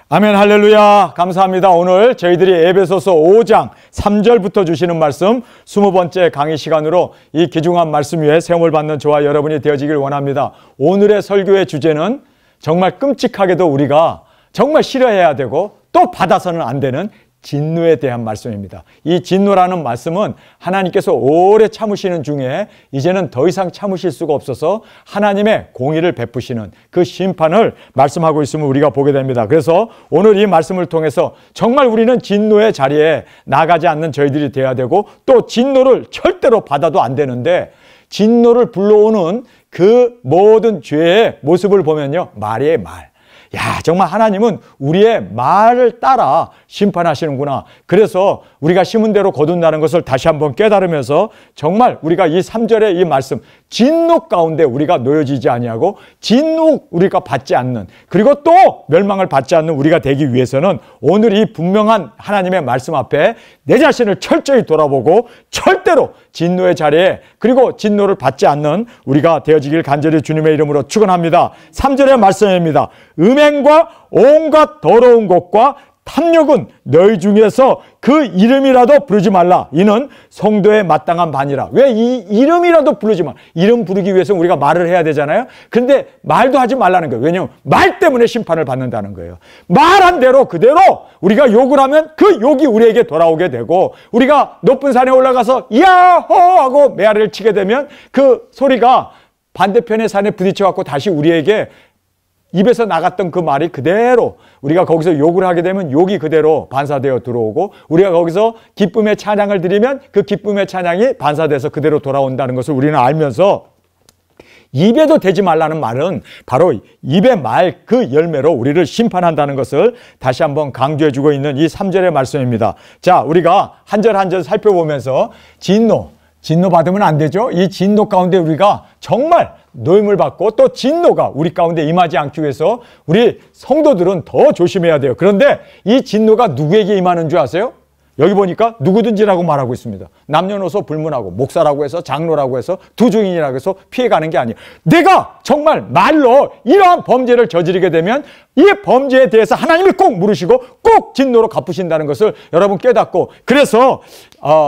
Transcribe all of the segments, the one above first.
아멘, 할렐루야. 감사합니다. 오늘 저희들이 에베소서 5장 3절부터 주시는 말씀 20번째 강의 시간으로 이 귀중한 말씀 위에 세움을 받는 저와 여러분이 되어지길 원합니다. 오늘의 설교의 주제는 정말 끔찍하게도 우리가 정말 싫어해야 되고 또 받아서는 안 되는 진노에 대한 말씀입니다. 이 진노라는 말씀은 하나님께서 오래 참으시는 중에 이제는 더 이상 참으실 수가 없어서 하나님의 공의를 베푸시는 그 심판을 말씀하고 있음을 우리가 보게 됩니다. 그래서 오늘 이 말씀을 통해서 정말 우리는 진노의 자리에 나가지 않는 저희들이 돼야 되고 또 진노를 절대로 받아도 안 되는데 진노를 불러오는 그 모든 죄의 모습을 보면요, 말이에요, 말. 야, 정말 하나님은 우리의 말을 따라 심판하시는구나. 그래서 우리가 심은 대로 거둔다는 것을 다시 한번 깨달으면서 정말 우리가 이 3절의 이 말씀, 진노 가운데 우리가 놓여지지 아니하고 진노 우리가 받지 않는, 그리고 또 멸망을 받지 않는 우리가 되기 위해서는 오늘 이 분명한 하나님의 말씀 앞에 내 자신을 철저히 돌아보고 절대로 진노의 자리에, 그리고 진노를 받지 않는 우리가 되어지길 간절히 주님의 이름으로 축원합니다. 3절의 말씀입니다. 음행과 온갖 더러운 것과 탐욕은 너희 중에서 그 이름이라도 부르지 말라. 이는 성도의 마땅한 반이라. 왜 이 이름이라도 부르지 마. 이름 부르기 위해서 우리가 말을 해야 되잖아요. 근데 말도 하지 말라는 거예요. 왜냐하면 말 때문에 심판을 받는다는 거예요. 말한 대로 그대로 우리가 욕을 하면 그 욕이 우리에게 돌아오게 되고, 우리가 높은 산에 올라가서 야호 하고 메아리를 치게 되면 그 소리가 반대편의 산에 부딪혀 갖고 다시 우리에게 입에서 나갔던 그 말이 그대로, 우리가 거기서 욕을 하게 되면 욕이 그대로 반사되어 들어오고, 우리가 거기서 기쁨의 찬양을 드리면 그 기쁨의 찬양이 반사돼서 그대로 돌아온다는 것을 우리는 알면서, 입에도 대지 말라는 말은 바로 입의 말 그 열매로 우리를 심판한다는 것을 다시 한번 강조해 주고 있는 이 3절의 말씀입니다. 자, 우리가 한 절 한 절 살펴보면서 진노 받으면 안 되죠. 이 진노 가운데 우리가 정말 노임을 받고 또 진노가 우리 가운데 임하지 않기 위해서 우리 성도들은 더 조심해야 돼요. 그런데 이 진노가 누구에게 임하는 줄 아세요? 여기 보니까 누구든지라고 말하고 있습니다. 남녀노소 불문하고 목사라고 해서 장로라고 해서 두중인이라고 해서 피해가는 게 아니에요. 내가 정말 말로 이러한 범죄를 저지르게 되면 이 범죄에 대해서 하나님이 꼭 물으시고 꼭 진노로 갚으신다는 것을 여러분 깨닫고, 그래서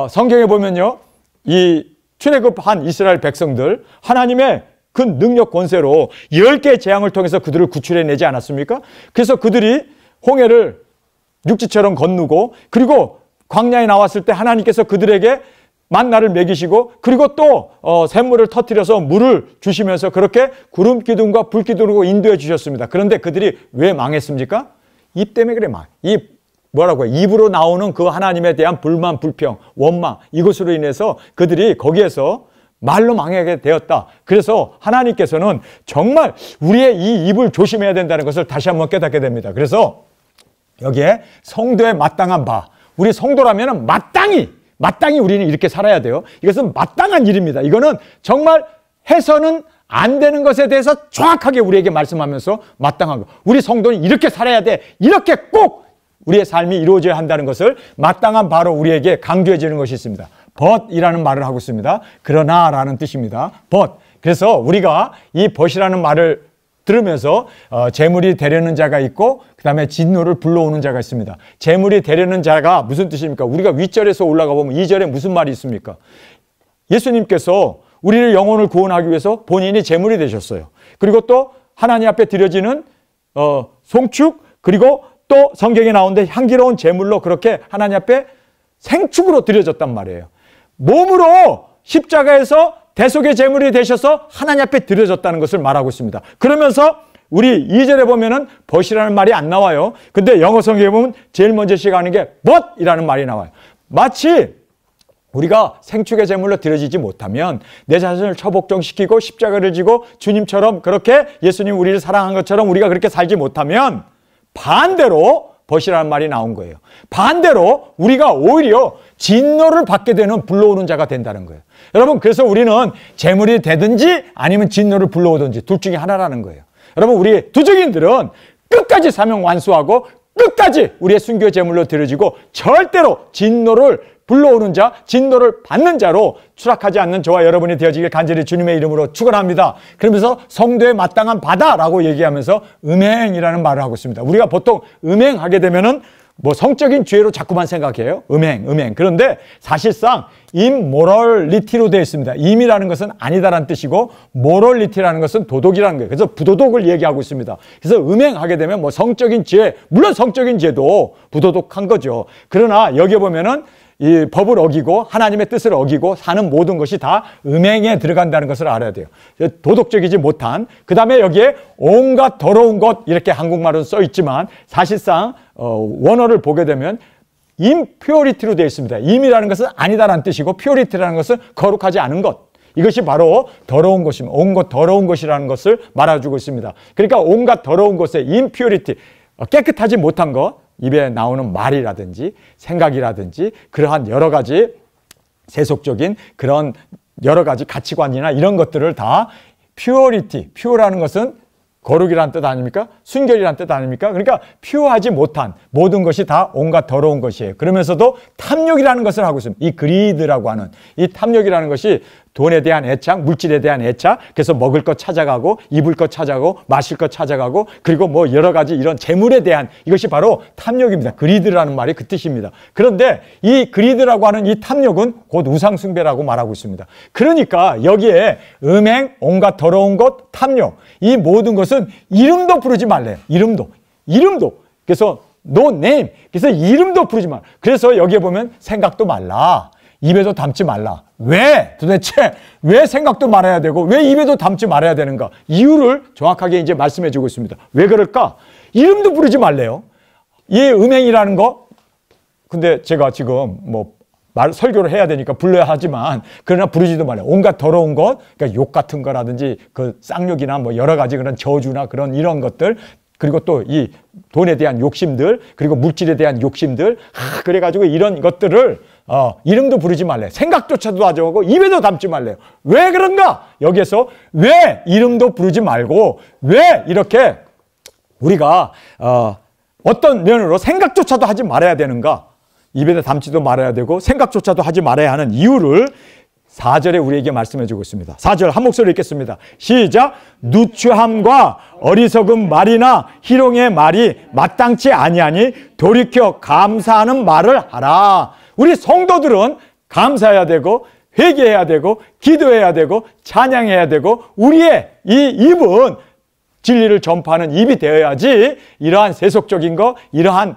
성경에 보면요, 이 출애굽한 이스라엘 백성들 하나님의 그 능력 권세로 10개의 재앙을 통해서 그들을 구출해내지 않았습니까? 그래서 그들이 홍해를 육지처럼 건너고, 그리고 광야에 나왔을 때 하나님께서 그들에게 만나를 먹이시고, 그리고 또 샘물을 터뜨려서 물을 주시면서 그렇게 구름 기둥과 불 기둥으로 인도해 주셨습니다. 그런데 그들이 왜 망했습니까? 입 때문에 그래. 뭐라고 해요? 입으로 나오는 그 하나님에 대한 불만, 불평, 원망, 이것으로 인해서 그들이 거기에서 말로 망하게 되었다. 그래서 하나님께서는 정말 우리의 이 입을 조심해야 된다는 것을 다시 한번 깨닫게 됩니다. 그래서 여기에 성도의 마땅한 바, 우리 성도라면 마땅히 우리는 이렇게 살아야 돼요. 이것은 마땅한 일입니다. 이거는 정말 해서는 안 되는 것에 대해서 정확하게 우리에게 말씀하면서 마땅한 거. 우리 성도는 이렇게 살아야 돼. 이렇게 꼭 우리의 삶이 이루어져야 한다는 것을 마땅한 바로 우리에게 강조해 주는 것이 있습니다. but이라는 말을 하고 있습니다. 그러나 라는 뜻입니다. but. 그래서 우리가 이 but이라는 말을 들으면서 재물이 되려는 자가 있고, 그 다음에 진노를 불러오는 자가 있습니다. 재물이 되려는 자가 무슨 뜻입니까? 우리가 윗절에서 올라가 보면 2절에 무슨 말이 있습니까? 예수님께서 우리를 영혼을 구원하기 위해서 본인이 재물이 되셨어요. 그리고 또 하나님 앞에 드려지는 송축, 그리고 또 성경에 나오는데 향기로운 제물로 그렇게 하나님 앞에 생축으로 드려졌단 말이에요. 몸으로 십자가에서 대속의 제물이 되셔서 하나님 앞에 드려졌다는 것을 말하고 있습니다. 그러면서 우리 2절에 보면은 but이라는 말이 안 나와요. 근데 영어 성경에 보면 제일 먼저 시작하는 게 but이라는 말이 나와요. 마치 우리가 생축의 제물로 드려지지 못하면 내 자신을 처복종시키고 십자가를 지고 주님처럼 그렇게 예수님 우리를 사랑한 것처럼 우리가 그렇게 살지 못하면 반대로 but이라는 말이 나온 거예요. 반대로 우리가 오히려 진노를 받게 되는 불러오는 자가 된다는 거예요. 여러분, 그래서 우리는 재물이 되든지 아니면 진노를 불러오든지 둘 중에 하나라는 거예요. 여러분, 우리 두증인들은 끝까지 사명 완수하고 끝까지 우리의 순교 제물로 드려지고 절대로 진노를 불러오는 자, 진노를 받는 자로 추락하지 않는 저와 여러분이 되어지길 간절히 주님의 이름으로 축원합니다. 그러면서 성도에 마땅한 바다라고 얘기하면서 음행이라는 말을 하고 있습니다. 우리가 보통 음행하게 되면은 뭐 성적인 죄로 자꾸만 생각해요. 음행. 그런데 사실상 immorality로 되어 있습니다. 임이라는 것은 아니다라는 뜻이고 morality라는 것은 도덕이라는 거예요. 그래서 부도덕을 얘기하고 있습니다. 그래서 음행하게 되면 뭐 성적인 죄, 물론 성적인 죄도 부도덕한 거죠. 그러나 여기 보면은 이 법을 어기고 하나님의 뜻을 어기고 사는 모든 것이 다 음행에 들어간다는 것을 알아야 돼요. 도덕적이지 못한, 그 다음에 여기에 온갖 더러운 것, 이렇게 한국말은 써 있지만 사실상 원어를 보게 되면 impurity로 되어 있습니다. 임이라는 것은 아니다라는 뜻이고 purity라는 것은 거룩하지 않은 것. 이것이 바로 더러운 것입니다. 온갖 더러운 것이라는 것을 말해주고 있습니다. 그러니까 온갖 더러운 것에 impurity, 깨끗하지 못한 것, 입에 나오는 말이라든지 생각이라든지 그러한 여러 가지 세속적인 그런 여러 가지 가치관이나 이런 것들을 다 purity, pure라는 것은 거룩이라는 뜻 아닙니까? 순결이라는 뜻 아닙니까? 그러니까 퓨어하지 못한 모든 것이 다 온갖 더러운 것이에요. 그러면서도 탐욕이라는 것을 하고 있습니다. 이 그리드라고 하는 이 탐욕이라는 것이 돈에 대한 애착, 물질에 대한 애착, 그래서 먹을 것 찾아가고 입을 것 찾아가고 마실 것 찾아가고 그리고 뭐 여러 가지 이런 재물에 대한 이것이 바로 탐욕입니다. 그리드라는 말이 그 뜻입니다. 그런데 이 그리드라고 하는 이 탐욕은 곧 우상숭배라고 말하고 있습니다. 그러니까 여기에 음행, 온갖 더러운 것, 탐욕, 이 모든 것은 이름도 부르지 말래요. 이름도. 그래서 no name. 그래서 이름도 부르지 말. 그래서 여기에 보면 생각도 말라. 입에도 담지 말라. 왜? 도대체 왜 생각도 말아야 되고 왜 입에도 담지 말아야 되는가? 이유를 정확하게 이제 말씀해 주고 있습니다. 왜 그럴까? 이름도 부르지 말래요. 이 음행이라는 거. 근데 제가 지금 뭐 설교를 해야 되니까 불러야 하지만 그러나 부르지도 말아요. 온갖 더러운 것, 그러니까 욕 같은 거라든지 그 쌍욕이나 뭐 여러 가지 그런 저주나 그런 이런 것들, 그리고 또 이 돈에 대한 욕심들, 그리고 물질에 대한 욕심들, 그래가지고 이런 것들을 이름도 부르지 말래. 생각조차도 하지 말고 입에도 담지 말래요. 왜 그런가? 여기에서 왜 이름도 부르지 말고 왜 이렇게 우리가 어떤 면으로 생각조차도 하지 말아야 되는가? 입에다 담지도 말아야 되고 생각조차도 하지 말아야 하는 이유를 4절에 우리에게 말씀해 주고 있습니다. 4절 한 목소리 읽겠습니다. 시작. 누추함과 어리석은 말이나 희롱의 말이 마땅치 아니하니 돌이켜 감사하는 말을 하라. 우리 성도들은 감사해야 되고 회개해야 되고 기도해야 되고 찬양해야 되고 우리의 이 입은 진리를 전파하는 입이 되어야지 이러한 세속적인 것, 이러한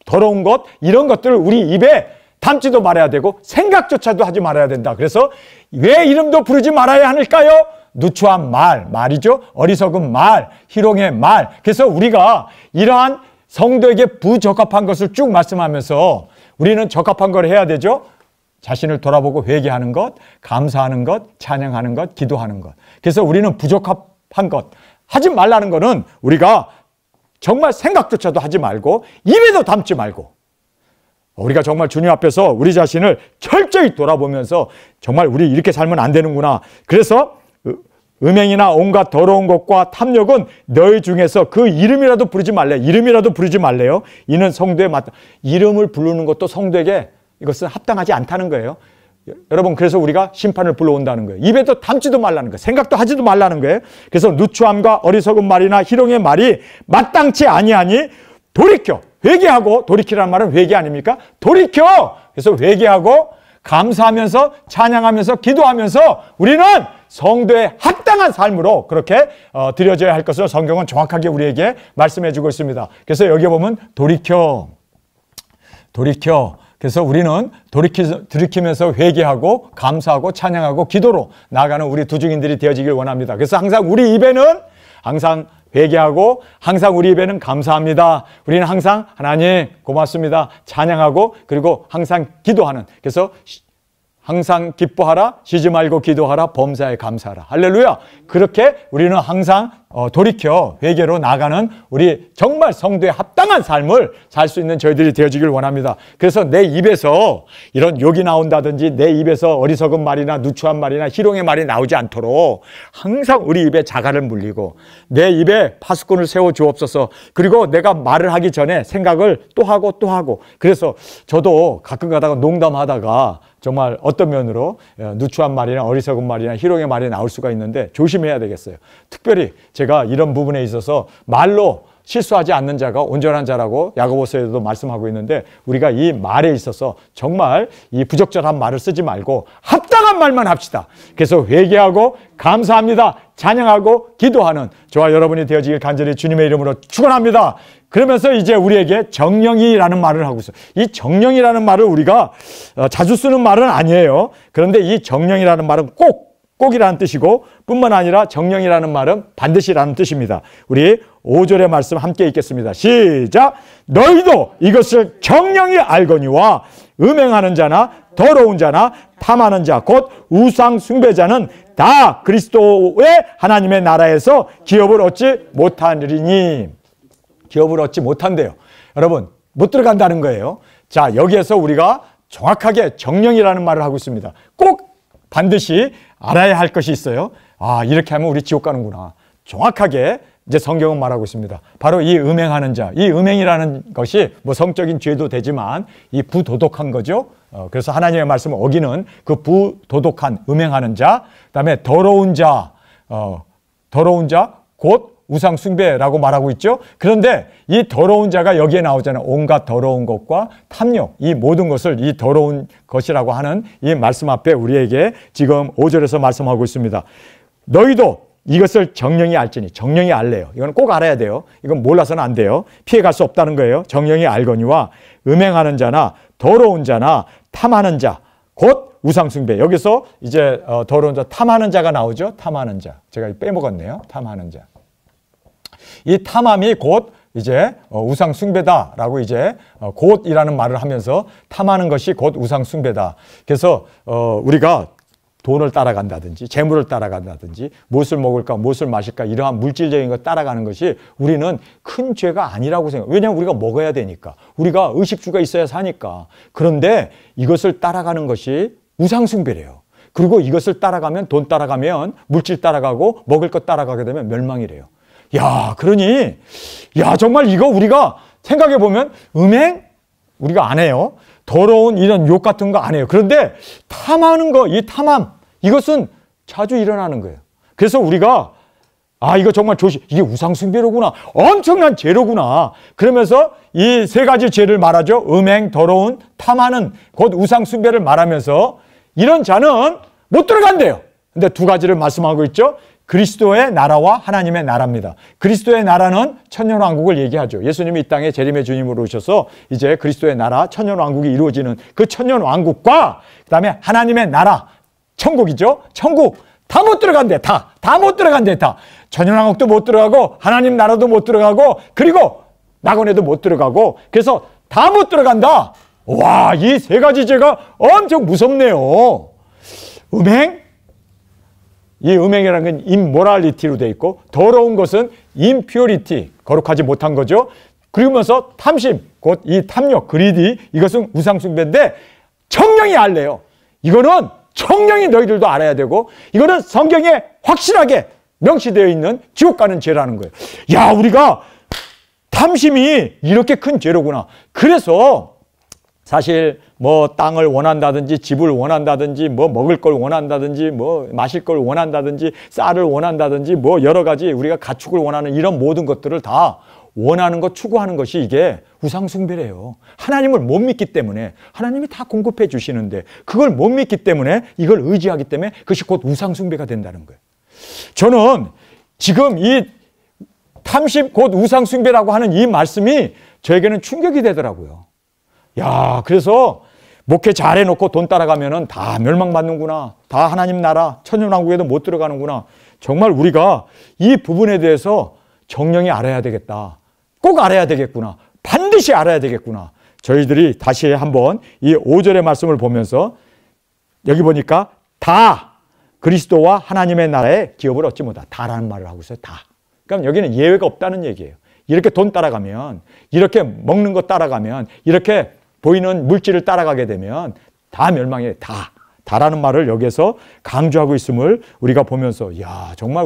더러운 것, 이런 것들을 우리 입에 담지도 말아야 되고 생각조차도 하지 말아야 된다. 그래서 왜 이름도 부르지 말아야 할까요? 누추한 말이죠. 어리석은 말, 희롱의 말. 그래서 우리가 이러한 성도에게 부적합한 것을 쭉 말씀하면서 우리는 적합한 걸 해야 되죠. 자신을 돌아보고 회개하는 것, 감사하는 것, 찬양하는 것, 기도하는 것. 그래서 우리는 부적합한 것, 하지 말라는 거는 우리가 정말 생각조차도 하지 말고 입에도 담지 말고 우리가 정말 주님 앞에서 우리 자신을 철저히 돌아보면서 정말 우리 이렇게 살면 안 되는구나. 그래서 음행이나 온갖 더러운 것과 탐욕은 너희 중에서 그 이름이라도 부르지 말래. 이름이라도 부르지 말래요. 이는 성도에 맞다. 이름을 부르는 것도 성도에게 이것은 합당하지 않다는 거예요. 여러분, 그래서 우리가 심판을 불러온다는 거예요. 입에도 담지도 말라는 거예요. 생각도 하지도 말라는 거예요. 그래서 누추함과 어리석은 말이나 희롱의 말이 마땅치 아니하니 돌이켜. 회개하고, 돌이키라는 말은 회개 아닙니까? 돌이켜! 그래서 회개하고 감사하면서 찬양하면서 기도하면서 우리는 성도의 합당한 삶으로 그렇게 드려져야 할 것을 성경은 정확하게 우리에게 말씀해 주고 있습니다. 그래서 여기 보면 돌이켜. 그래서 우리는 돌이키면서 회개하고 감사하고 찬양하고 기도로 나아가는 우리 두중인들이 되어지길 원합니다. 그래서 항상 우리 입에는 항상 회개하고 항상 우리 입에는 감사합니다. 우리는 항상 하나님 고맙습니다. 찬양하고 그리고 항상 기도하는. 그래서 항상 기뻐하라, 쉬지 말고 기도하라, 범사에 감사하라. 할렐루야. 그렇게 우리는 항상 돌이켜 회개로 나가는 우리 정말 성도에 합당한 삶을 살 수 있는 저희들이 되어지길 원합니다. 그래서 내 입에서 이런 욕이 나온다든지 내 입에서 어리석은 말이나 누추한 말이나 희롱의 말이 나오지 않도록 항상 우리 입에 자갈을 물리고 내 입에 파수꾼을 세워 주옵소서. 그리고 내가 말을 하기 전에 생각을 또 하고 또 하고. 그래서 저도 가끔 가다가 농담하다가 정말 어떤 면으로 누추한 말이나 어리석은 말이나 희롱의 말이 나올 수가 있는데 조심해야 되겠어요. 특별히 제가 이런 부분에 있어서 말로 실수하지 않는 자가 온전한 자라고 야고보서에도 말씀하고 있는데 우리가 이 말에 있어서 정말 이 부적절한 말을 쓰지 말고 합당한 말만 합시다. 그래서 회개하고 감사합니다. 찬양하고 기도하는 저와 여러분이 되어지길 간절히 주님의 이름으로 축원합니다. 그러면서 이제 우리에게 정령이라는 말을 하고 있어요. 이 정령이라는 말을 우리가 자주 쓰는 말은 아니에요. 그런데 이 정령이라는 말은 꼭이라는 뜻이고 뿐만 아니라 정령이라는 말은 반드시라는 뜻입니다. 우리 5절의 말씀 함께 읽겠습니다. 시작! 너희도 이것을 정령이 알거니와 음행하는 자나 더러운 자나 탐하는 자 곧 우상 숭배자는 다 그리스도의 하나님의 나라에서 기업을 얻지 못하리니. 기업을 얻지 못한대요. 여러분 못 들어간다는 거예요. 자, 여기에서 우리가 정확하게 정령이라는 말을 하고 있습니다. 꼭 반드시 알아야 할 것이 있어요. 아, 이렇게 하면 우리 지옥 가는구나. 정확하게 이제 성경은 말하고 있습니다. 바로 이 음행하는 자, 이 음행이라는 것이 뭐 성적인 죄도 되지만 이 부도덕한 거죠. 그래서 하나님의 말씀을 어기는 그 부도덕한 음행하는 자, 그다음에 더러운 자 곧 우상 숭배라고 말하고 있죠. 그런데 이 더러운 자가 여기에 나오잖아요. 온갖 더러운 것과 탐욕, 이 모든 것을 이 더러운 것이라고 하는 이 말씀 앞에 우리에게 지금 5절에서 말씀하고 있습니다. 너희도 이것을 정령이 알지니. 정령이 알래요. 이건 꼭 알아야 돼요. 이건 몰라서는 안 돼요. 피해갈 수 없다는 거예요. 정령이 알거니와 음행하는 자나 더러운 자나 탐하는 자 곧 우상숭배. 여기서 이제 더러운 자, 탐하는 자가 나오죠. 탐하는 자. 제가 빼먹었네요. 탐하는 자. 이 탐함이 곧 이제 우상 숭배다라고 이제 곧이라는 말을 하면서 탐하는 것이 곧 우상 숭배다. 그래서 우리가 돈을 따라간다든지 재물을 따라간다든지 무엇을 먹을까 무엇을 마실까 이러한 물질적인 것 따라가는 것이 우리는 큰 죄가 아니라고 생각해요. 왜냐하면 우리가 먹어야 되니까. 우리가 의식주가 있어야 사니까. 그런데 이것을 따라가는 것이 우상 숭배래요. 그리고 이것을 따라가면 돈 따라가면 물질 따라가고 먹을 것 따라가게 되면 멸망이래요. 야, 그러니, 야, 정말 이거 우리가 생각해 보면 음행? 우리가 안 해요. 더러운 이런 욕 같은 거 안 해요. 그런데 탐하는 거, 이 탐함, 이것은 자주 일어나는 거예요. 그래서 우리가, 아, 이거 정말 이게 우상숭배로구나. 엄청난 죄로구나. 그러면서 이 세 가지 죄를 말하죠. 음행, 더러운, 탐하는 곧 우상숭배를 말하면서 이런 자는 못 들어간대요. 근데 두 가지를 말씀하고 있죠. 그리스도의 나라와 하나님의 나라입니다. 그리스도의 나라는 천년왕국을 얘기하죠. 예수님이 이 땅에 재림의 주님으로 오셔서 이제 그리스도의 나라, 천년왕국이 이루어지는 그 천년왕국과 그다음에 하나님의 나라, 천국이죠. 천국 다 못 들어간대. 다 못 들어간대. 다. 천년왕국도 못 들어가고 하나님 나라도 못 들어가고 그리고 낙원에도 못 들어가고 그래서 다 못 들어간다. 와, 이 세 가지 죄가 엄청 무섭네요. 음행? 이 음행이라는 건 immorality로 되어 있고 더러운 것은 impurity, 거룩하지 못한 거죠. 그러면서 탐심, 곧 이 탐욕, greedy, 이것은 우상숭배인데 정령이 알래요. 이거는 정령이 너희들도 알아야 되고 이거는 성경에 확실하게 명시되어 있는 지옥 가는 죄라는 거예요. 야, 우리가 탐심이 이렇게 큰 죄로구나. 그래서 사실 뭐 땅을 원한다든지 집을 원한다든지 뭐 먹을 걸 원한다든지 뭐 마실 걸 원한다든지 쌀을 원한다든지 뭐 여러 가지 우리가 가축을 원하는 이런 모든 것들을 다 원하는 것 추구하는 것이 이게 우상숭배래요. 하나님을 못 믿기 때문에 하나님이 다 공급해 주시는데 그걸 못 믿기 때문에 이걸 의지하기 때문에 그것이 곧 우상숭배가 된다는 거예요. 저는 지금 이 탐심 곧 우상숭배라고 하는 이 말씀이 저에게는 충격이 되더라고요. 야, 그래서 목회 잘해놓고 돈 따라가면은 다 멸망받는구나. 다 하나님 나라, 천년왕국에도 못 들어가는구나. 정말 우리가 이 부분에 대해서 정령이 알아야 되겠다. 꼭 알아야 되겠구나. 반드시 알아야 되겠구나. 저희들이 다시 한번 이 5절의 말씀을 보면서 여기 보니까 다 그리스도와 하나님의 나라의 기업을 얻지 못하다. 다라는 말을 하고 있어요. 다. 그럼 여기는 예외가 없다는 얘기예요. 이렇게 돈 따라가면, 이렇게 먹는 거 따라가면, 이렇게 보이는 물질을 따라가게 되면 다 멸망해. 다라는 말을 여기에서 강조하고 있음을 우리가 보면서, 야, 정말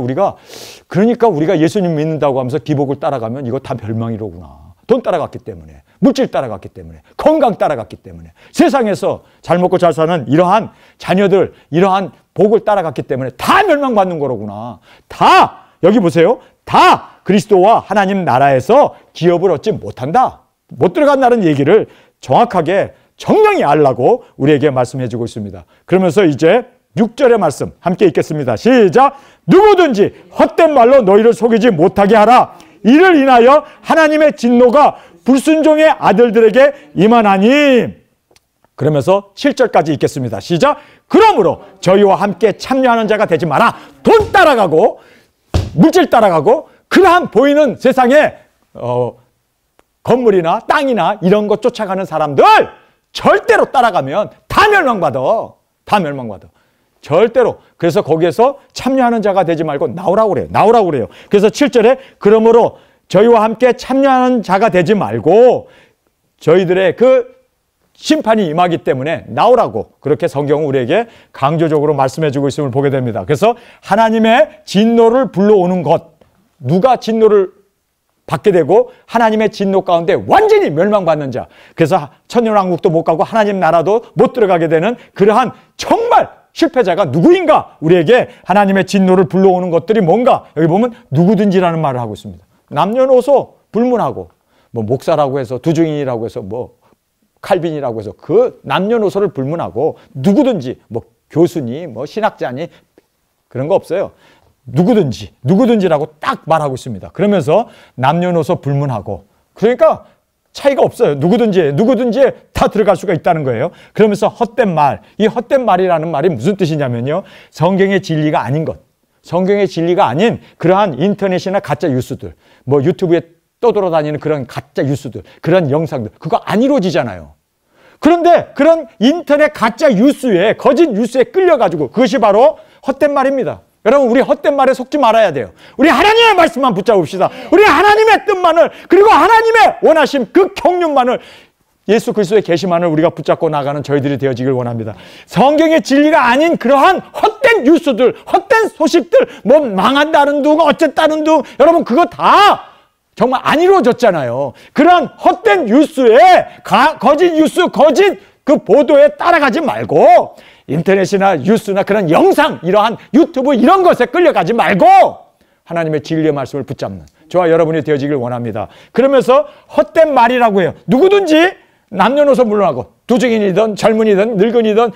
그러니까 우리가 예수님 믿는다고 하면서 기복을 따라가면 이거 다 멸망이로구나. 돈 따라갔기 때문에, 물질 따라갔기 때문에, 건강 따라갔기 때문에, 세상에서 잘 먹고 잘 사는 이러한 자녀들, 이러한 복을 따라갔기 때문에 다 멸망받는 거로구나. 여기 보세요. 다 그리스도와 하나님 나라에서 기업을 얻지 못한다. 못 들어간다는 얘기를 정확하게 정령이 알라고 우리에게 말씀해 주고 있습니다. 그러면서 이제 6절의 말씀 함께 읽겠습니다. 시작! 누구든지 헛된 말로 너희를 속이지 못하게 하라. 이를 인하여 하나님의 진노가 불순종의 아들들에게 임하나니. 그러면서 7절까지 읽겠습니다. 시작! 그러므로 저희와 함께 참여하는 자가 되지 마라. 돈 따라가고 물질 따라가고 그러한 보이는 세상에 건물이나 땅이나 이런 것 쫓아가는 사람들 절대로 따라가면 다 멸망받아. 다 멸망받아. 절대로. 그래서 거기에서 참여하는 자가 되지 말고 나오라고 그래요. 그래서 7절에 그러므로 저희와 함께 참여하는 자가 되지 말고 저희들의 그 심판이 임하기 때문에 나오라고 그렇게 성경은 우리에게 강조적으로 말씀해 주고 있음을 보게 됩니다. 그래서 하나님의 진노를 불러오는 것, 누가 진노를 받게 되고 하나님의 진노 가운데 완전히 멸망받는 자, 그래서 천년왕국도 못 가고 하나님 나라도 못 들어가게 되는 그러한 정말 실패자가 누구인가? 우리에게 하나님의 진노를 불러오는 것들이 뭔가? 여기 보면 누구든지라는 말을 하고 있습니다. 남녀노소 불문하고 목사라고 해서 두중인이라고 해서 칼빈이라고 해서 그 남녀노소를 불문하고 누구든지 교수니 신학자니 그런 거 없어요. 누구든지라고 딱 말하고 있습니다. 그러면서 남녀노소 불문하고 그러니까 차이가 없어요. 누구든지에 다 들어갈 수가 있다는 거예요. 그러면서 헛된 말, 이 헛된 말이라는 말이 무슨 뜻이냐면요. 성경의 진리가 아닌 것, 성경의 진리가 아닌 그러한 인터넷이나 가짜 뉴스들, 유튜브에 떠돌아다니는 그런 가짜 뉴스들, 그런 영상들, 그거 안 이루어지잖아요. 그런데 그런 인터넷 가짜 뉴스에, 거짓 뉴스에 끌려가지고 그것이 바로 헛된 말입니다. 여러분, 우리 헛된 말에 속지 말아야 돼요. 우리 하나님의 말씀만 붙잡읍시다. 우리 하나님의 뜻만을, 그리고 하나님의 원하심 그 경륜만을, 예수 그리스도의 계시만을 우리가 붙잡고 나가는 저희들이 되어지길 원합니다. 성경의 진리가 아닌 그러한 헛된 뉴스들, 헛된 소식들, 망한다는 둥, 어쨌다는 둥, 여러분 그거 다 정말 안 이루어졌잖아요. 그런 헛된 뉴스에, 거짓 뉴스, 거짓 그 보도에 따라가지 말고 인터넷이나 뉴스나 그런 영상, 이러한 유튜브 이런 것에 끌려가지 말고 하나님의 진리의 말씀을 붙잡는 저와 여러분이 되어지길 원합니다. 그러면서 헛된 말이라고 해요. 누구든지 남녀노소 물론하고 두중인이든 젊은이든 늙은이든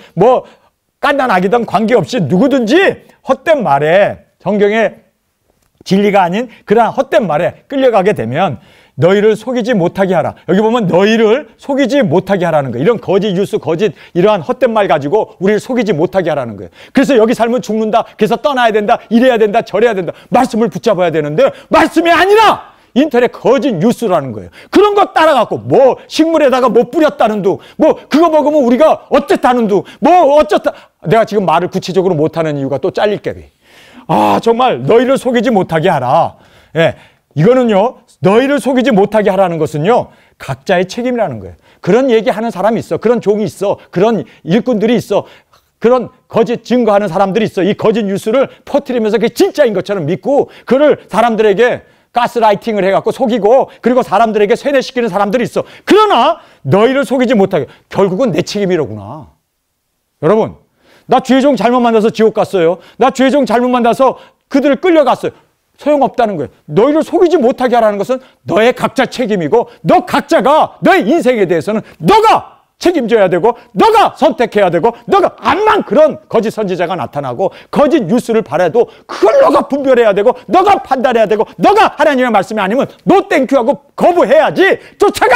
깐난아기든 관계없이 누구든지 헛된 말에, 성경의 진리가 아닌 그러한 헛된 말에 끌려가게 되면 너희를 속이지 못하게 하라. 여기 보면 너희를 속이지 못하게 하라는 거예요. 이런 거짓 뉴스, 거짓 이러한 헛된 말 가지고 우리를 속이지 못하게 하라는 거예요. 그래서 여기 살면 죽는다. 그래서 떠나야 된다. 이래야 된다. 저래야 된다. 말씀을 붙잡아야 되는데 말씀이 아니라 인터넷 거짓 뉴스라는 거예요. 그런 거 따라갖고 식물에다가 뿌렸다는 둥, 그거 먹으면 우리가 어쨌다는 둥, 어쩌다. 내가 지금 말을 구체적으로 못하는 이유가 또 잘릴게비. 정말 너희를 속이지 못하게 하라. 예, 이거는요, 너희를 속이지 못하게 하라는 것은요, 각자의 책임이라는 거예요. 그런 얘기하는 사람이 있어. 그런 종이 있어. 그런 일꾼들이 있어. 그런 거짓 증거하는 사람들이 있어. 이 거짓 뉴스를 퍼뜨리면서 그게 진짜인 것처럼 믿고 그를 사람들에게 가스라이팅을 해갖고 속이고 그리고 사람들에게 세뇌시키는 사람들이 있어. 그러나 너희를 속이지 못하게. 결국은 내 책임이로구나. 여러분, 나 죄종 잘못 만나서 지옥 갔어요. 나 죄종 잘못 만나서 그들을 끌려갔어요. 소용없다는 거예요. 너희를 속이지 못하게 하라는 것은 너의 각자 책임이고 너 각자가 너의 인생에 대해서는 너가 책임져야 되고 너가 선택해야 되고 너가 암만 그런 거짓 선지자가 나타나고 거짓 뉴스를 바라도 그걸 너가 분별해야 되고 너가 판단해야 되고 너가 하나님의 말씀이 아니면 노 땡큐하고 거부해야지. 쫓아가!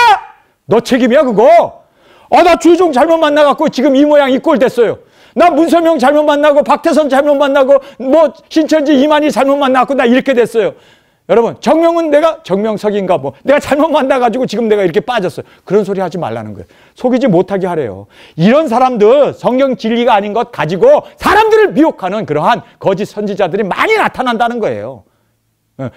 너 책임이야 그거. 나 주종 잘못 만나갖고 지금 이 모양 이 꼴 됐어요. 나 문서명 잘못 만나고 박태선 잘못 만나고 신천지 이만희 잘못 만나고 나 이렇게 됐어요. 여러분, 정명은 내가 정명석인가 내가 잘못 만나가지고 지금 내가 이렇게 빠졌어요. 그런 소리 하지 말라는 거예요. 속이지 못하게 하래요. 이런 사람들, 성경 진리가 아닌 것 가지고 사람들을 미혹하는 그러한 거짓 선지자들이 많이 나타난다는 거예요.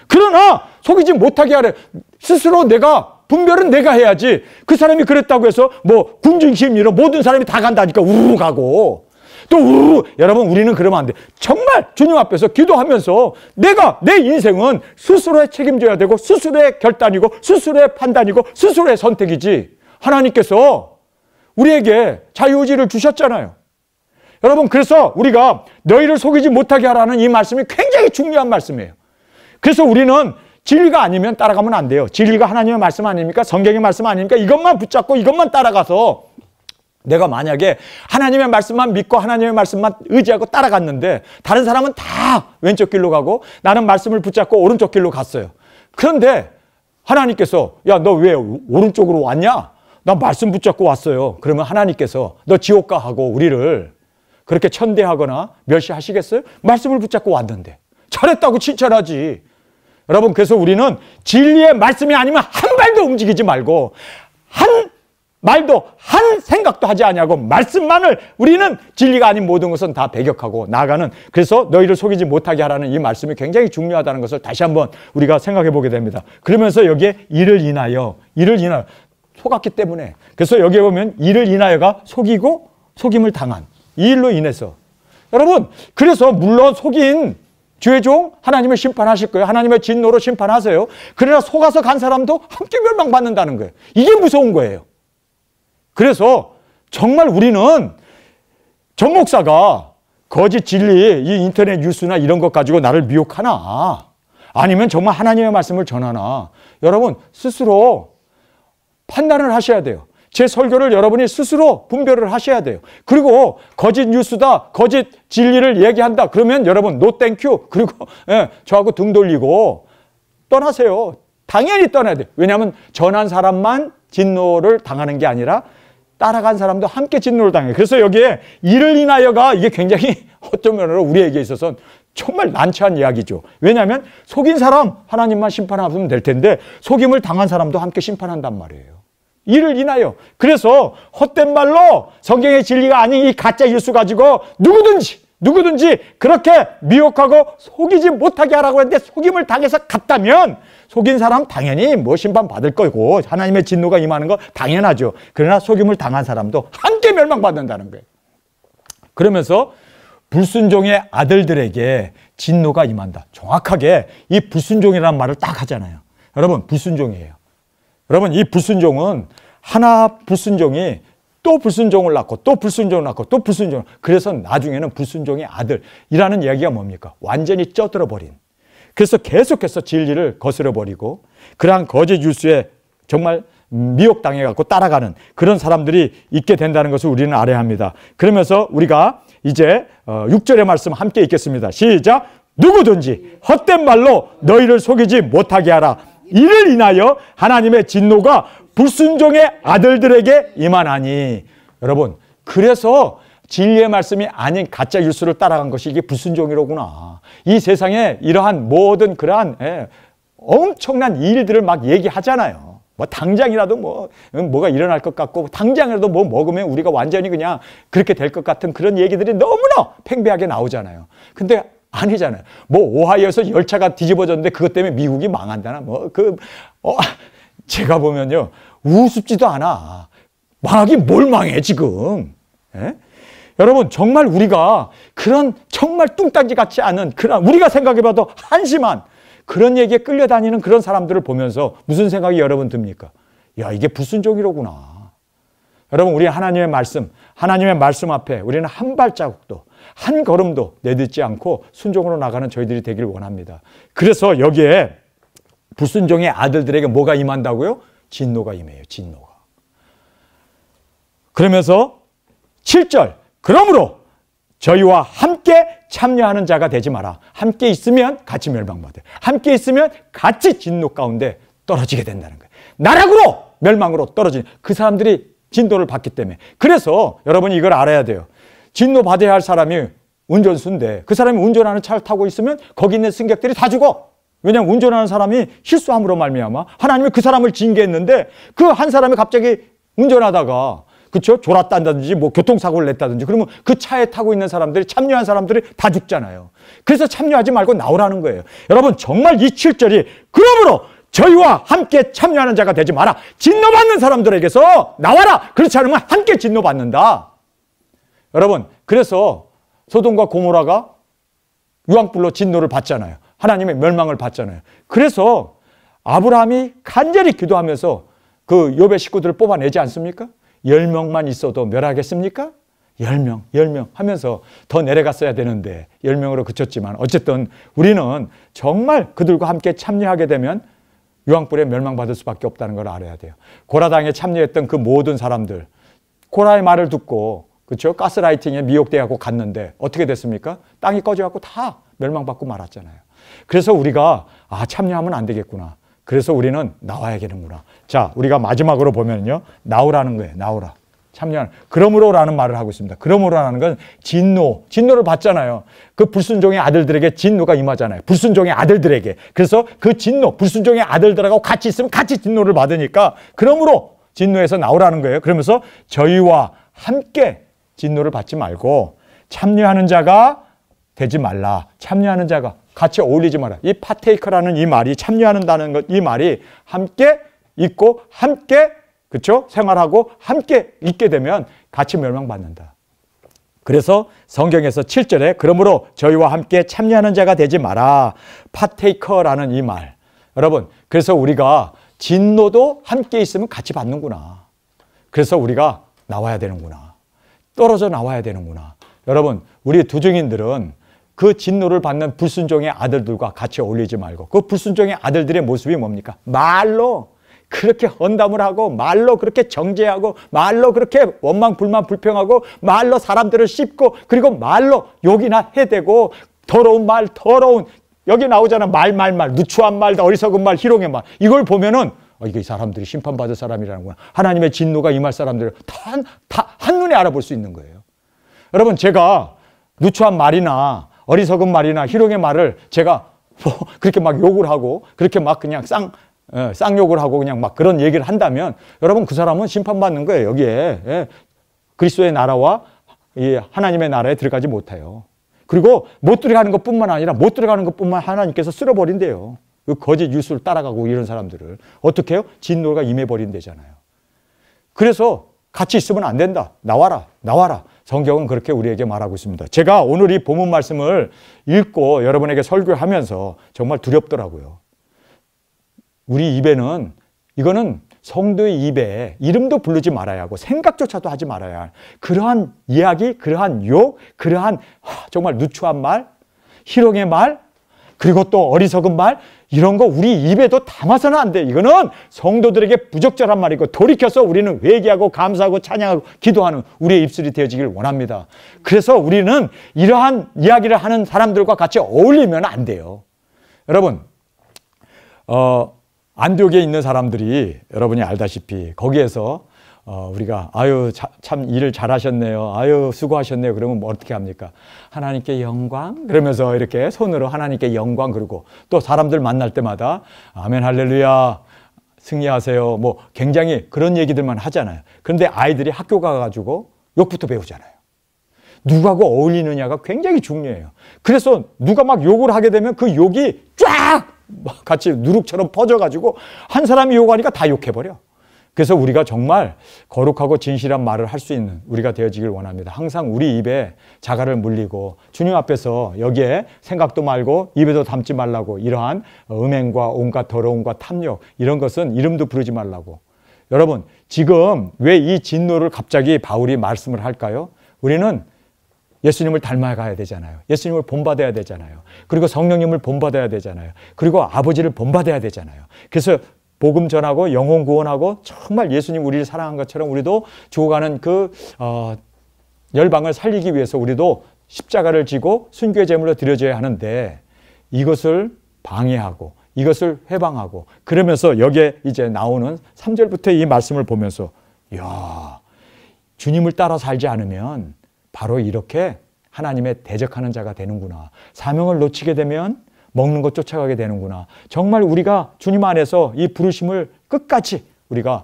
그러나 속이지 못하게 하래. 스스로 내가 분별은 내가 해야지. 그 사람이 그랬다고 해서 뭐 군중심리로 모든 사람이 다 간다니까 우르르 가고 또 우르르. 여러분, 우리는 그러면 안 돼. 정말 주님 앞에서 기도하면서 내가 내 인생은 스스로의 책임져야 되고 스스로의 결단이고 스스로의 판단이고 스스로의 선택이지. 하나님께서 우리에게 자유의지를 주셨잖아요. 여러분, 그래서 우리가 너희를 속이지 못하게 하라는 이 말씀이 굉장히 중요한 말씀이에요. 그래서 우리는 진리가 아니면 따라가면 안 돼요. 진리가 하나님의 말씀 아닙니까? 성경의 말씀 아닙니까? 이것만 붙잡고 이것만 따라가서 내가 만약에 하나님의 말씀만 믿고 하나님의 말씀만 의지하고 따라갔는데 다른 사람은 다 왼쪽 길로 가고 나는 말씀을 붙잡고 오른쪽 길로 갔어요. 그런데 하나님께서 야, 너 왜 오른쪽으로 왔냐? 나 말씀 붙잡고 왔어요. 그러면 하나님께서 너 지옥 가 하고 우리를 그렇게 천대하거나 멸시하시겠어요? 말씀을 붙잡고 왔는데 잘했다고 칭찬하지. 여러분, 그래서 우리는 진리의 말씀이 아니면 한 발도 움직이지 말고 한 말도 한 생각도 하지 아니하고 말씀만을 우리는 진리가 아닌 모든 것은 다 배격하고 나아가는. 그래서 너희를 속이지 못하게 하라는 이 말씀이 굉장히 중요하다는 것을 다시 한번 우리가 생각해 보게 됩니다. 그러면서 여기에 이를 인하여 속았기 때문에. 그래서 여기에 보면 이를 인하여가 속이고 속임을 당한 이 일로 인해서. 여러분, 그래서 물론 속인 죄종 하나님을 심판하실 거예요. 하나님의 진노로 심판하세요. 그러나 속아서 간 사람도 함께 멸망받는다는 거예요. 이게 무서운 거예요. 그래서 정말 우리는 정 목사가 거짓 진리, 이 인터넷 뉴스나 이런 것 가지고 나를 미혹하나 아니면 정말 하나님의 말씀을 전하나, 여러분 스스로 판단을 하셔야 돼요. 제 설교를 여러분이 스스로 분별을 하셔야 돼요. 그리고 거짓 뉴스다, 거짓 진리를 얘기한다 그러면 여러분 노 땡큐. 그리고 저하고 등 돌리고 떠나세요. 당연히 떠나야 돼요. 왜냐하면 전한 사람만 진노를 당하는 게 아니라 따라간 사람도 함께 진노를 당해요. 그래서 여기에 이를 인하여가 이게 굉장히 어떤 면으로 우리에게 있어서는 정말 난처한 이야기죠. 왜냐하면 속인 사람 하나님만 심판하면 될 텐데 속임을 당한 사람도 함께 심판한단 말이에요. 이를 인하여. 그래서 헛된 말로 성경의 진리가 아닌 이 가짜 뉴스 가지고 누구든지 그렇게 미혹하고 속이지 못하게 하라고 했는데 속임을 당해서 갔다면 속인 사람 당연히 뭐 심판 받을 거고 하나님의 진노가 임하는 거 당연하죠. 그러나 속임을 당한 사람도 함께 멸망받는다는 거예요. 그러면서 불순종의 아들들에게 진노가 임한다. 정확하게 이 불순종이라는 말을 딱 하잖아요. 여러분, 불순종이에요. 여러분, 이 불순종은 하나 불순종이 또 불순종을 낳고 또 불순종을 낳고 또 불순종을, 그래서 나중에는 불순종의 아들이라는 이야기가 뭡니까? 완전히 쪄들어 버린. 그래서 계속해서 진리를 거스려 버리고 그러한 거짓 뉴스에 정말 미혹당해갖고 따라가는 그런 사람들이 있게 된다는 것을 우리는 알아야 합니다. 그러면서 우리가 이제 6절의 말씀 함께 읽겠습니다. 시작! 누구든지 헛된 말로 너희를 속이지 못하게 하라. 이를 인하여 하나님의 진노가 불순종의 아들들에게 임하나니. 여러분, 그래서 진리의 말씀이 아닌 가짜 뉴스를 따라간 것이 이게 불순종이로구나. 이 세상에 이러한 모든 그러한 엄청난 일들을 막 얘기하잖아요. 뭐 당장이라도 뭐가 일어날 것 같고 당장이라도 뭐 먹으면 우리가 완전히 그냥 그렇게 될 것 같은 그런 얘기들이 너무나 팽배하게 나오잖아요. 근데 아니잖아요. 뭐 오하이오에서 열차가 뒤집어졌는데 그것 때문에 미국이 망한다나 제가 보면요 우습지도 않아. 망하긴 뭘 망해 지금. 예? 여러분, 정말 우리가 그런 정말 뚱딴지 같지 않은 그런 우리가 생각해봐도 한심한 그런 얘기에 끌려다니는 그런 사람들을 보면서 무슨 생각이 여러분 듭니까? 야, 이게 불순종이로구나. 여러분, 우리 하나님의 말씀 앞에 우리는 한 발자국도 한 걸음도 내딛지 않고 순종으로 나가는 저희들이 되기를 원합니다. 그래서 여기에 불순종의 아들들에게 뭐가 임한다고요? 진노가 임해요. 진노가. 그러면서 7절, 그러므로 저희와 함께 참여하는 자가 되지 마라. 함께 있으면 같이 멸망받아요. 함께 있으면 같이 진노 가운데 떨어지게 된다는 거예요. 나락으로 멸망으로 떨어지는 그 사람들이 진노를 받기 때문에. 그래서 여러분이 이걸 알아야 돼요. 진노 받아야 할 사람이 운전수인데 그 사람이 운전하는 차를 타고 있으면 거기 있는 승객들이 다 죽어. 왜냐하면 운전하는 사람이 실수함으로 말미암아 하나님이 그 사람을 징계했는데 그 한 사람이 갑자기 운전하다가 그렇죠? 졸았다든지 뭐 교통사고를 냈다든지 그러면 그 차에 타고 있는 사람들이 참여한 사람들이 다 죽잖아요. 그래서 참여하지 말고 나오라는 거예요. 여러분 정말 이 7절이 그러므로 저희와 함께 참여하는 자가 되지 마라. 진노받는 사람들에게서 나와라. 그렇지 않으면 함께 진노받는다. 여러분 그래서 소돔과 고모라가 유황불로 진노를 받잖아요. 하나님의 멸망을 받잖아요. 그래서 아브라함이 간절히 기도하면서 그 욥의 식구들을 뽑아내지 않습니까? 10명만 있어도 멸하겠습니까? 10명 하면서 더 내려갔어야 되는데 10명으로 그쳤지만 어쨌든 우리는 정말 그들과 함께 참여하게 되면 유황불에 멸망받을 수밖에 없다는 걸 알아야 돼요. 고라당에 참여했던 그 모든 사람들 고라의 말을 듣고 그렇죠? 가스라이팅에 미혹돼갖고 갔는데 어떻게 됐습니까? 땅이 꺼져갖고 다 멸망받고 말았잖아요. 그래서 우리가 참여하면 안 되겠구나. 그래서 우리는 나와야겠는구나. 자, 우리가 마지막으로 보면요. 나오라는 거예요. 나오라. 참여하는. 그러므로라는 말을 하고 있습니다. 그러므로라는 건 진노를 받잖아요. 그 불순종의 아들들에게 진노가 임하잖아요. 불순종의 아들들에게. 그래서 그 진노, 불순종의 아들들하고 같이 있으면 같이 진노를 받으니까 그러므로 진노에서 나오라는 거예요. 그러면서 저희와 함께 진노를 받지 말고 참여하는 자가 되지 말라. 참여하는 자가 같이 어울리지 마라. 이 파테이커라는 이 말이 참여하는다는 것, 이 말이 함께 있고 함께 그렇죠? 생활하고 함께 있게 되면 같이 멸망받는다. 그래서 성경에서 7절에 그러므로 저희와 함께 참여하는 자가 되지 마라. 파테이커라는 이 말. 여러분, 그래서 우리가 진노도 함께 있으면 같이 받는구나. 그래서 우리가 나와야 되는구나. 떨어져 나와야 되는구나. 여러분, 우리 두증인들은 그 진노를 받는 불순종의 아들들과 같이 어울리지 말고 그 불순종의 아들들의 모습이 뭡니까? 말로 그렇게 헌담을 하고 말로 그렇게 정죄하고 말로 그렇게 원망 불만 불평하고 말로 사람들을 씹고 그리고 말로 욕이나 해대고 더러운 말 여기 나오잖아. 말 누추한 말 어리석은 말 희롱의 말 이걸 보면은 이게 이 사람들이 심판받을 사람이라는구나. 하나님의 진노가 임할 사람들을 다 한눈에 알아볼 수 있는 거예요. 여러분 제가 누추한 말이나 어리석은 말이나 희롱의 말을 제가 그렇게 막 욕을 하고 그렇게 막 그냥 쌍욕을 하고 그냥 막 그런 얘기를 한다면 여러분 그 사람은 심판받는 거예요. 여기에 그리스도의 나라와 이 하나님의 나라에 들어가지 못해요. 그리고 못 들어가는 것뿐만 아니라 못 들어가는 것뿐만 하나님께서 쓸어버린대요. 그 거짓 유수를 따라가고 이런 사람들을 어떻게 해요? 진노가 임해버린대잖아요. 그래서 같이 있으면 안 된다. 나와라. 성경은 그렇게 우리에게 말하고 있습니다. 제가 오늘 이 본문 말씀을 읽고 여러분에게 설교하면서 정말 두렵더라고요. 우리 입에는 이거는 성도의 입에 이름도 부르지 말아야 하고 생각조차도 하지 말아야 할 그러한 이야기, 그러한 욕, 그러한 정말 누추한 말, 희롱의 말, 그리고 또 어리석은 말 이런 거 우리 입에도 담아서는 안 돼. 이거는 성도들에게 부적절한 말이고 돌이켜서 우리는 회개하고 감사하고 찬양하고 기도하는 우리의 입술이 되어지길 원합니다. 그래서 우리는 이러한 이야기를 하는 사람들과 같이 어울리면 안 돼요. 여러분 안디옥에 있는 사람들이 여러분이 알다시피 거기에서 우리가 참 일을 잘하셨네요. 수고하셨네요. 그러면 뭐 어떻게 합니까? 하나님께 영광 그러면서 이렇게 손으로 하나님께 영광 그러고 또 사람들 만날 때마다 아멘 할렐루야 승리하세요. 뭐 굉장히 그런 얘기들만 하잖아요. 그런데 아이들이 학교 가가지고 욕부터 배우잖아요. 누구하고 어울리느냐가 굉장히 중요해요. 그래서 누가 막 욕을 하게 되면 그 욕이 쫙 같이 누룩처럼 퍼져가지고 한 사람이 욕하니까 다 욕해버려. 그래서 우리가 정말 거룩하고 진실한 말을 할 수 있는 우리가 되어지길 원합니다. 항상 우리 입에 자갈을 물리고 주님 앞에서 여기에 생각도 말고 입에도 담지 말라고 이러한 음행과 온갖 더러움과 탐욕 이런 것은 이름도 부르지 말라고. 여러분 지금 왜 이 진노를 갑자기 바울이 말씀을 할까요? 우리는 예수님을 닮아가야 되잖아요. 예수님을 본받아야 되잖아요. 그리고 성령님을 본받아야 되잖아요. 그리고 아버지를 본받아야 되잖아요. 그래서 복음 전하고 영혼 구원하고 정말 예수님 우리를 사랑한 것처럼 우리도 죽어가는 그 열방을 살리기 위해서 우리도 십자가를 지고 순교의 제물로 드려져야 하는데 이것을 방해하고 이것을 회방하고 그러면서 여기에 이제 나오는 3절부터 이 말씀을 보면서 야 주님을 따라 살지 않으면 바로 이렇게 하나님의 대적하는 자가 되는구나. 사명을 놓치게 되면 먹는 것 쫓아가게 되는구나. 정말 우리가 주님 안에서 이 부르심을 끝까지 우리가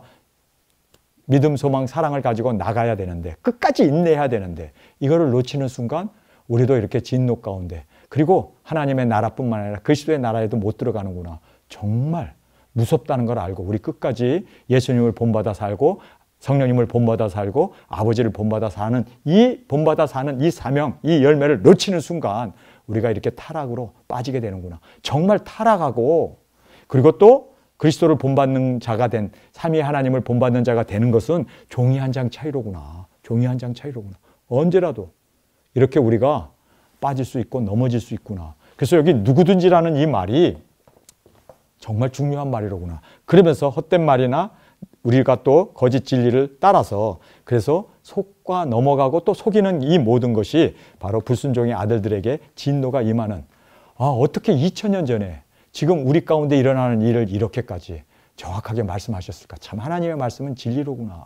믿음, 소망, 사랑을 가지고 나가야 되는데, 끝까지 인내해야 되는데, 이거를 놓치는 순간 우리도 이렇게 진노 가운데, 그리고 하나님의 나라뿐만 아니라 그리스도의 나라에도 못 들어가는구나. 정말 무섭다는 걸 알고 우리 끝까지 예수님을 본받아 살고 성령님을 본받아 살고 아버지를 본받아 사는 이 사명, 이 열매를 놓치는 순간 우리가 이렇게 타락으로 빠지게 되는구나. 정말 타락하고, 그리고 또 그리스도를 본받는 자가 된, 삼위 하나님을 본받는 자가 되는 것은 종이 한 장 차이로구나. 종이 한 장 차이로구나. 언제라도 이렇게 우리가 빠질 수 있고 넘어질 수 있구나. 그래서 여기 누구든지라는 이 말이 정말 중요한 말이로구나. 그러면서 헛된 말이나 우리가 또 거짓 진리를 따라서 그래서 속과 넘어가고 또 속이는 이 모든 것이 바로 불순종의 아들들에게 진노가 임하는, 어떻게 2000년 전에 지금 우리 가운데 일어나는 일을 이렇게까지 정확하게 말씀하셨을까. 참 하나님의 말씀은 진리로구나.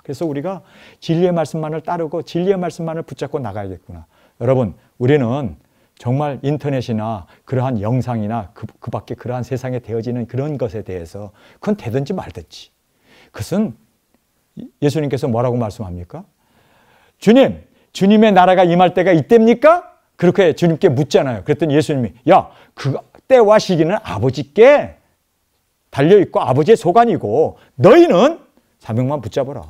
그래서 우리가 진리의 말씀만을 따르고 진리의 말씀만을 붙잡고 나가야겠구나. 여러분, 우리는 정말 인터넷이나 그러한 영상이나 그 밖에 그러한 세상에 되어지는 그런 것에 대해서 그건 되든지 말든지, 그것은 예수님께서 뭐라고 말씀합니까? 주님의 나라가 임할 때가 이때입니까? 그렇게 주님께 묻잖아요. 그랬더니 예수님이, 야, 그 때와 시기는 아버지께 달려있고 아버지의 소관이고 너희는 사명만 붙잡아라.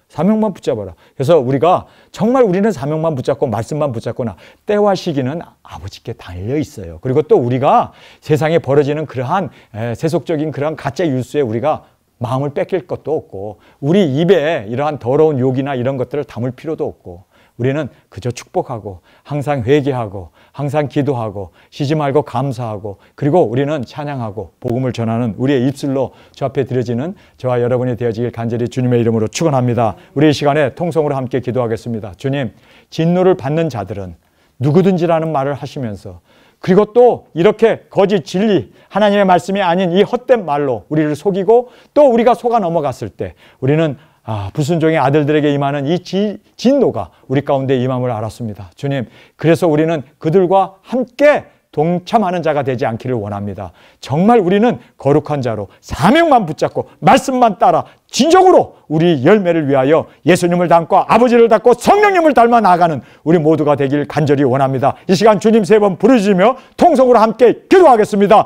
사명만 붙잡아라. 그래서 우리가 정말 우리는 사명만 붙잡고 말씀만 붙잡거나 때와 시기는 아버지께 달려 있어요. 그리고 또 우리가 세상에 벌어지는 그러한 세속적인 그러한 가짜 뉴스에 우리가 마음을 뺏길 것도 없고, 우리 입에 이러한 더러운 욕이나 이런 것들을 담을 필요도 없고, 우리는 그저 축복하고 항상 회개하고 항상 기도하고 쉬지 말고 감사하고, 그리고 우리는 찬양하고 복음을 전하는 우리의 입술로 주 앞에 드려지는 저와 여러분이 되어지길 간절히 주님의 이름으로 축원합니다. 우리 이 시간에 통성으로 함께 기도하겠습니다. 주님, 진노를 받는 자들은 누구든지라는 말을 하시면서, 그리고 또 이렇게 거짓 진리, 하나님의 말씀이 아닌 이 헛된 말로 우리를 속이고 또 우리가 속아 넘어갔을 때 우리는 불순종의 아들들에게 임하는 이 진노가 우리 가운데 임함을 알았습니다. 주님, 그래서 우리는 그들과 함께 동참하는 자가 되지 않기를 원합니다. 정말 우리는 거룩한 자로 사명만 붙잡고 말씀만 따라 진정으로 우리 열매를 위하여 예수님을 닮고 아버지를 닮고 성령님을 닮아 나아가는 우리 모두가 되길 간절히 원합니다. 이 시간 주님 3번 부르짖으며 통성으로 함께 기도하겠습니다.